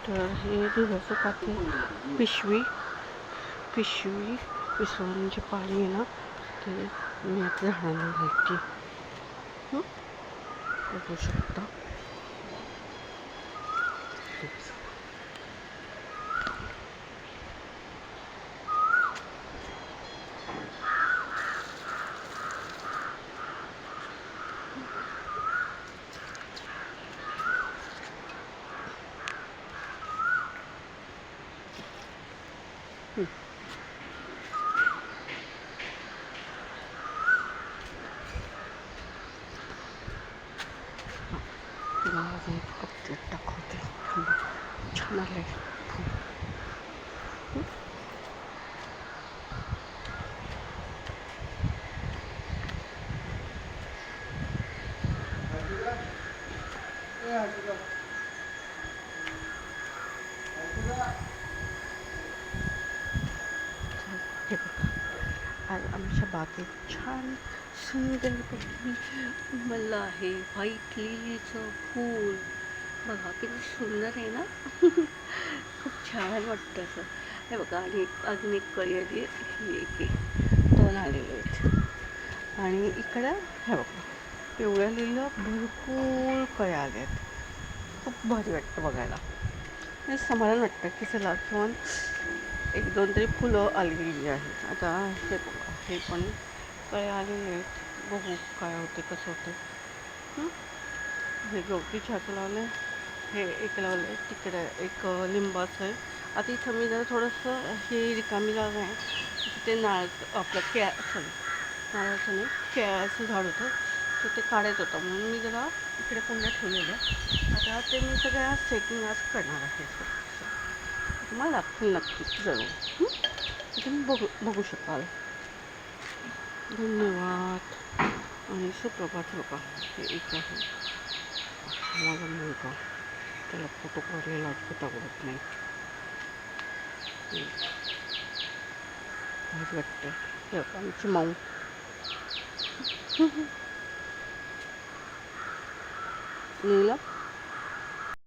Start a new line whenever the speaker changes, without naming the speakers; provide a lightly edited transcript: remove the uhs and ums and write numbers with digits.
तर हे दुधाचं पाते पिशवी विसरून जे पाणी आहे ना ते मी आता झाडांना घालते. बघू शकता. तुम्हाला अजून कपच्यात दाखवते. छान आले. हे बघा, आज आमच्या बागेत छान सुंदरपैकी उमललं आहे व्हाईट लिलीचं फूल. बघा किती सुंदर आहे ना. खूप छान वाटतं असं. हे बघा, आणि अजून एक कळी आली, ही एक 2 आलेले आहेत. आणि इकडं हे बघा, पिवळ्या लिहिलं भरपूर कळ्या आल्या आहेत. खूप भारी वाटतं बघायला. हे समाधान वाटतं की चला किंवा 1-2 तरी फुलं आलेली आहेत. आता हे बघा, हे पण कळ्या आलेले आहेत. बघू काय होते, कसं होतं. हे गवती चहाचं लावलं आहे, हे एक लावलं आहे, तिकडे एक लिंबाचं आहे. आता इथं मी जरा थोडंसं हे रिकामी जागा आहे, तिथे आपलं नारळाचं नाही, केळाचं झाड होतं, तर ते काढायचं होतं म्हणून मी जरा इकडे कुंड्या ठेवलेल्या. आता ते मी सगळ्या सेटिंग आज करणार आहे. तुम्हाला दाखवेल नक्कीच जरूर. तुम्ही बघू शकाल. धन्यवाद आणि सुप्रभात. बघा, हे एक आहे माझा मुलगा, त्याला फोटो काढलेला अजिबात आवडत नाही. भारी वाटतं. हे आमची माऊ. लीला